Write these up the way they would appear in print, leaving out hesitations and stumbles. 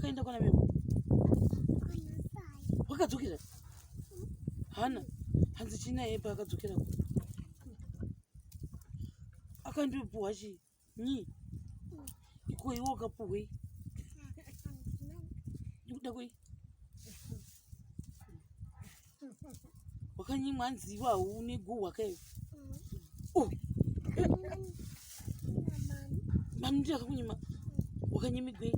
wakaenda kwana mimi. Wakadzokera. Hana. Hanzi china yepa akadzokera. Akandipuwa chi. Ni. Iko iwo kapuwe. Yuda kwe. Wakanyimwa nziwa une guwa kayo. Oh. Mamdi akakunyima. Wakanyimi gwe.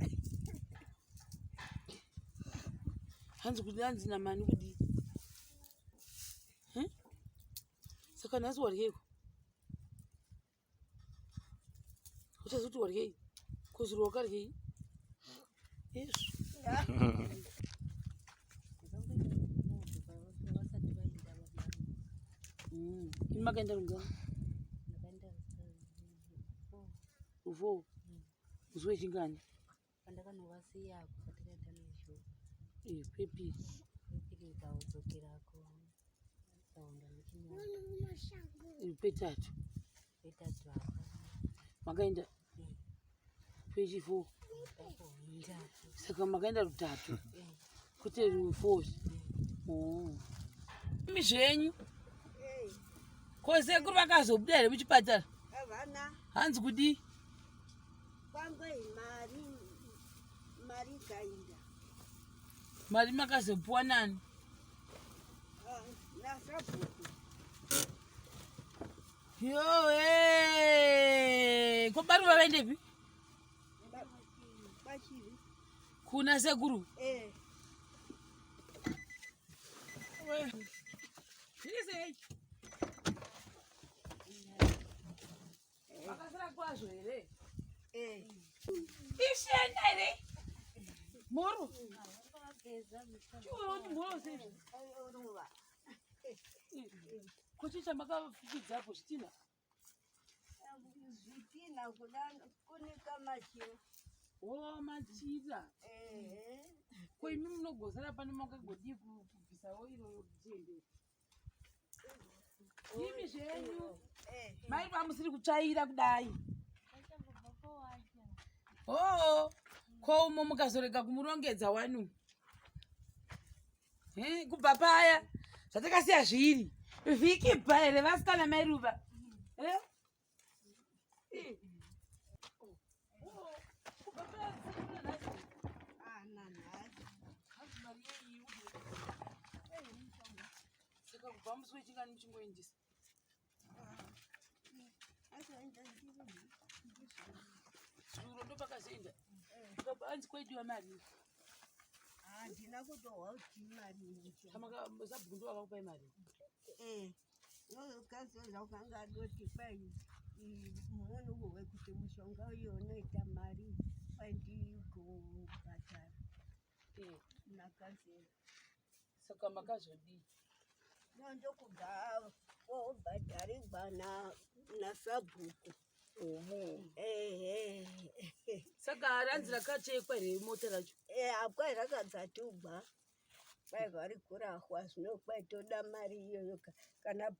Hanzi kuti hanzi na mani kuti. Saka nasi waryeko. Uchazuti waryei. Kuzuru wakaryei. Yesu. Imakaenda rungano. Uvo. Uzwe chingani. Pandakanowasiya kufatira nesho. Pepi. Pepi kauzokerako. Saunda mchinya. Petatu. Petatu apa. Makaenda. Peji 4. Saka makaenda rutatu. Kuti ru4. Oh. Imi zvenyu. Sekuru vakazobuda here muchipatara? Havana. Hanzi kudi? Kwangwe mari kainda. Mari makazopuwa nani? Nasabuku. Yowe! Kobaru vaendepi? Vachi. Kuna Sekuru? Zvirisei? Vakasira kwazvo here? Ishenda here? Moro? Chiwo ni moro sei? Ruva. Kuchicha makafukidzapo zvitina? Zvitina kunika machiro. Oh, machira. Ko imi munogozara pane makagodi kubvisawo iroyo kuchiendera. Imi zvenyu. Mai vamusiri kutsvaira kudai. Oh, ko umo mukazorega kumurongedza wanu. Kubva paya zvatakasiya zviri. Vhiki bhaere vasikana mai Ruva. Saka kubva musi wechingani muchingoendesa. Zuro ndo pakazoenda. Hanzi kwaidiwa mari. Handina kutohwa kuti mari. Sabhuku ndo vakakupai mari. Nokazodza ukanga adoti kwai muono wekuti mushonga uyo unoita mari kwandikubhadhara. Nakazera. Saka makazodii? Ndokubva wobhadharirwa nasabhuku. Saka haranzi rakachekwa here mota racho? Kwai rakadzatugwa. Kwai vari kurahwa zvino kwai toda mari iyoyo. Kana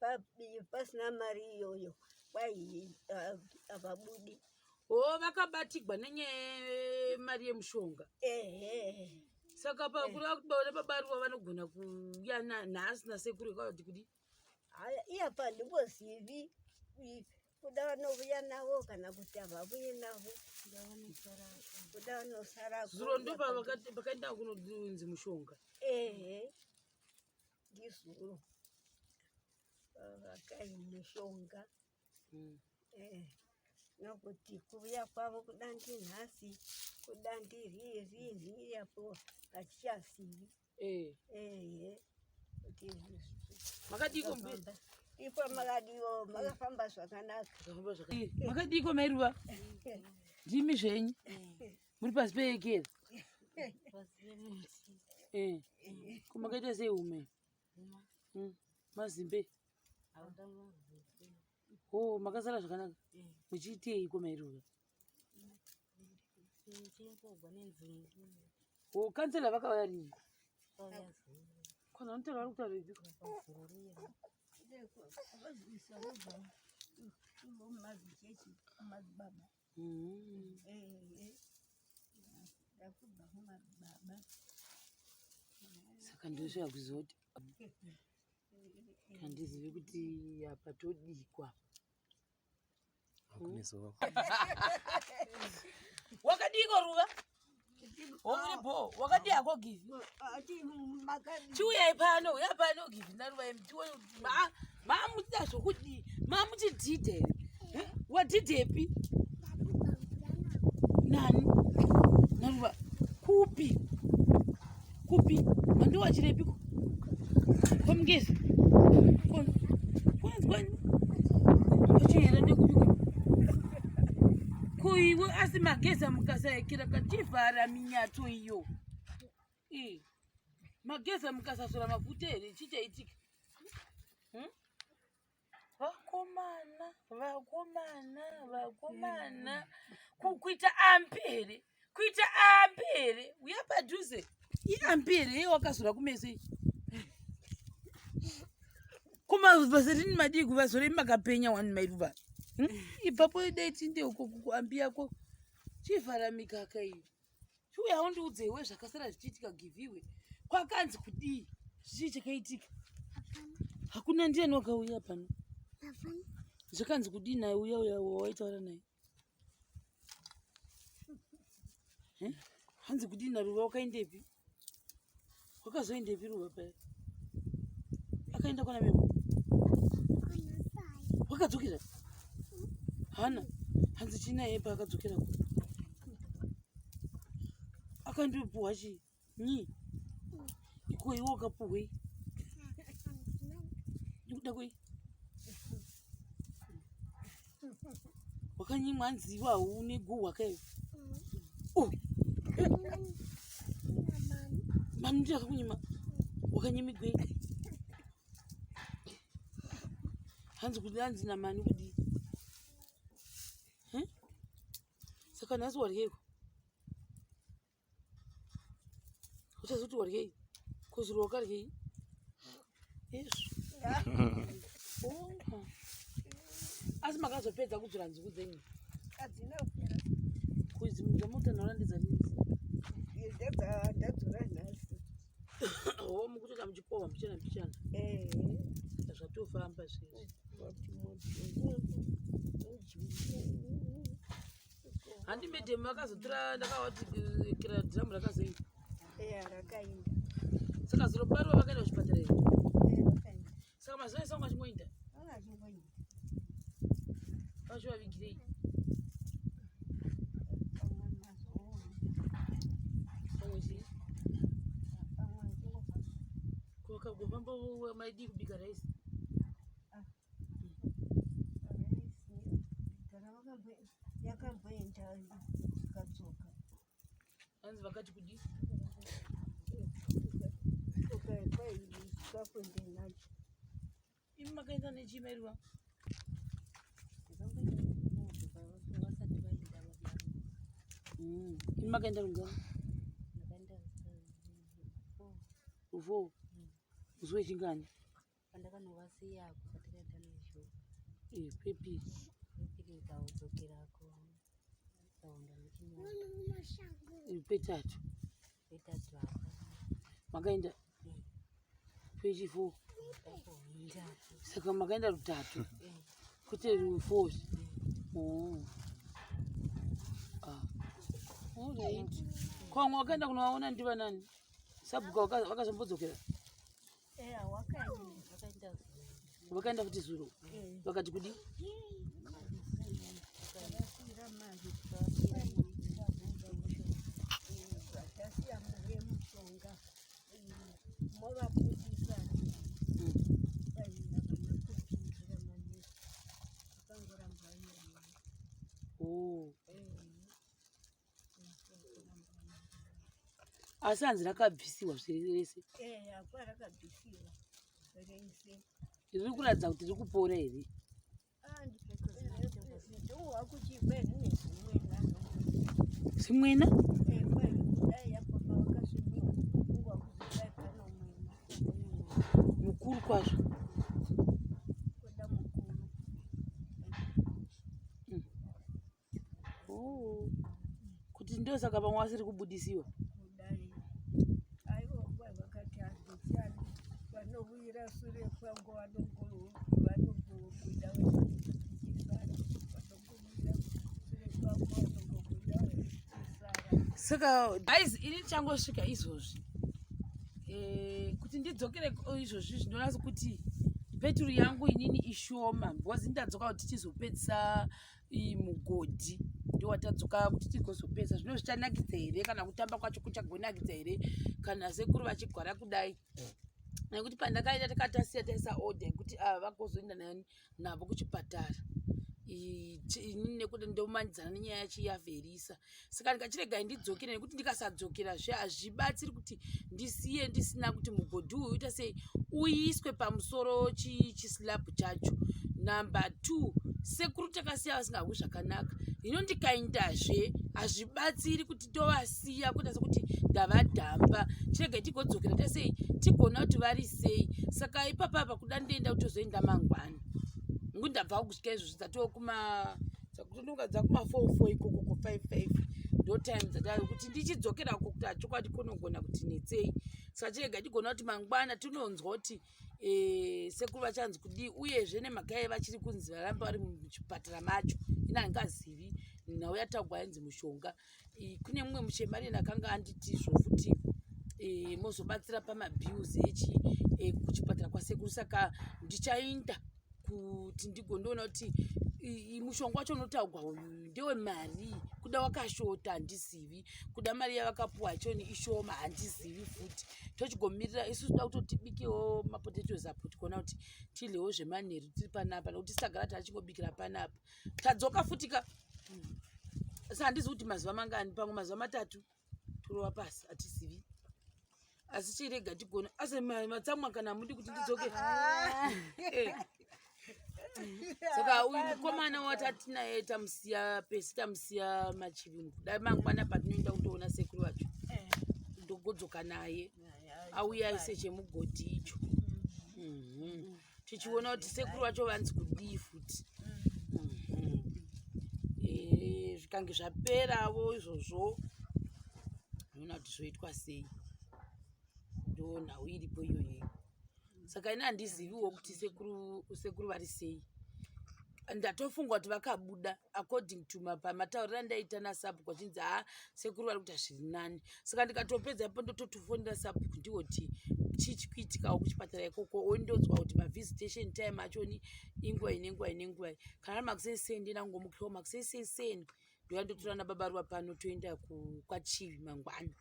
pasina mari iyoyo kwai havabudi. Vakabatigwa nenyaya mari yemushonga. Saka pakuda kubaona pabaruwa vanogona kuuya nhasi nasekuru kwavati kudi? Iya pandimbozivi kuda vanouya navo kana kuti havavuye navo. Kuda vanosara. Zuro ndo pakaenda kunodunzi mushonga. Ndizuro vakai mushonga. Nokuti kuuya kwavo kuda ndinhasi kuda ndiririni yapo hatichazivi. Makadiko mberi? Ipo makadiwo makafamba zvakanaka. Makadiko mai Ruva? Ndimi zvenyu? Muri pasi peekera? Kumakaita sei ume? Mazimbe? Oh, makasara zvakanaka. Muchiitei mai Ruva? Oh, kansela vakauya rini? Kwana unotaura vari kutaura iviko? Saka ndosvika kuzoti handizivi kuti apa todikwa. Wakadiko Ruva? Omuripo, wakadi yako givi? Chiuya pano, yapano givi naruva emtiwe maamutida zvokudi, maamutidhidhe here. Wadhidhepi? Nani? Naruva, kupi? Kupi? Mando wachirepiko? Komugezi? Kwani? Kuchihera nekupiko? Kuiwe asi magezi amukasayakira kativhara minyato iyo. Magezi amukasasora mafuta here chichaitika. Vakomana. Kuita ampere. Uya padhuze. Iampere wakazora kumese. Kumavhasarini madii kuvazore makapenya wani mairuva. Ipapo daiti ndeuko kuambi yako. Chivhara mikaka iyo. Chiuya undiudzewe zvakasara zvichiitika giviwe. Kwakanzi kudii? Zvii chakaitika? Hakuna ndiani wakauya pano. Zvakanzi kudii naye uya wawaitaura naye? Hanzi kudii naRuva wakaendepi? Wakazoendepi Ruva paya? Akaenda kwana memo? Wakadzokera? Hana, hanzi chinaye paakadzokera ko? Akandopuhwa chii? Nyi? Iko iwe wakapuhwei? Ndikuda kwei? Wakanyimwa hanziwa une guhwa kayo? Mani ndiye akakunyima? Wakanyimigwei? Hanzi kuti hanzi namani kudii? Saka nhasi waryeko? Uchazoti waryei? Kuzuru wakaryei? Yesu. Asi makazopedza kudzura nzungu dzenyu? Kuidzi mutamutaura ndedzanisi? Ndadzura nhasi. Mukutoka muchikova mbichana. Zvatofamba zvizvi. Handi medhemu akazotora ndakavati kira dhamu rakazoenda. Rakaenda. Saka zuro paro vakaenda kuchipatara here? Saka mazuva ese wangachimboenda? Vachivavigirei? Kwakagofamba maidii kubika raisi? Yakamboenda ikadzoka. Hanzi vakati kudii? Kakwende nacho. Imi makaenda nechii mairuva? Imi makaenda rungano? Rufo? Musi wechingani? Pandakanovasiya kufatikaenda nezvo. Pepi? Pepiri ikaudzokirako. Ikaunda muchinyoro. Petatu apa. Makaenda? Pechifo? Saka makaenda rutatu? Kuti rufozi? Alright. Kwamwe wakaenda kunovaona ndiva nani? Sabhuka wakazombodzokeera? Wakaenda kuti zuro? Vakati kudii? Asi hanzi rakabvisiwa rese? Rakabvisiwa rese. Riri kuratidza kuti riri kupora here? Zimwena? Mukuru kwazvo? Kuti ndosaka pamwe wasiri kubudisiwa kudai aiwa vakati hazvichani vanovuyira sure kwangu vanongobuda vachifara vanongomira sure kwangu vanongobuda vachifara. Saka guys ini changosvika izvozvi kuti ndidzokere izvozvi zvinoona sekuti peturu yangu inini ishoma because ndadzoka kuti tichizopedzisa mugodhi ndowatadzoka kuti tigozopedza zvino zvichanakidza here kana kutamba kwacho kuchagonakidza here kana sekuru vachigwara kudai nekuti pandakaita takatasiya taisa order yekuti ava vagozoenda navo kuchipatara inini nekuti ndomanidzana nenyaya yachiyavherisa saka ndikachirega ndidzokere nekuti ndikasadzokera zve hazvibatsiri kuti ndisiye ndisina kuti mugodhi uyu uita sei uiswe pamusoro chislabhu chacho. Number 2 sekuru takasiya vasingahwi zvakanaka hino ndikaindazve hazvibatsiri kuti tovasiya kuita sekuti ndavadhamba chirega tigodzokera tasei tigona kuti vari sei saka ipapapa kuda ndienda kuti tozoenda mangwana ngundabva kusvika izvo zvidzatokuma dzakutondongadza kuma44 ikoko ku55 ndo time dzatari kuti ndichidzokera uko kuti hachokwadi konogona kuti netsei saka chirega tigona kuti mangwana tinonzwa kuti sekuru vachanzi kudii uyezve nemagai vachiri kunzi varamba vari muchipatara macho ina hangazivi nhau yatagwa yanzi mushonga kune mumwe muchemareni akanga anditizvo futi mozobatsira pamabhiuzi kuchipatara kwasekuru saka ndichainda kuti ndigondoona kuti mushonga wacho unotagwa uyu ndewe mari kuda wakashota handizivi kuda mari yavakapuwa choni ishoma handizivi futi tochigomirira isusu da kutotibikewo mapotatoes apo tikuona kuti tidlewo zvemanheru tiri panapa nekuti tisagara tachingobikira panapa tadzoka futika sa handizi kuti mazuva mangani pamwe mazuva 3 turova pasi hatizivi asi chirega tigona asi matsamwa kana mudi kuti tidzoke saka uyu mukomana watatinaye tamusiya pesi tamusiya machivingu dai mangwana patinoenda kutoona sekuru vacho ndogodzoka naye auya aise chemugodhi icho tichiona kuti sekuru vacho vanzi kudii futi zvikange zvaperawo izvozvo noona kuti zvoitwa sei ndo nhau iripo iyoyo saka ina handiziviwo kuti sekuru vari sei ndatofunga kuti vakabuda according to pamatauriro andaita nasapu kwachinzi sekuru vari kuita zviri nani saka ndikatopedza ipo ndototofonera sapu ndiwoti chichikuitikawo kuchipatara ikoko ondodzwa kuti mavisitation time achoni ingwai nenguai kana ari makuseseni ndina ngomukirewo makuseseni ndoyandotora nababaruwa pano toenda kwachivi mangwana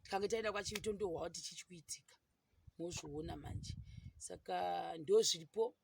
tikange taenda kwachivi tondohwa kuti chichikuitika mozviona manje saka ndo zviripo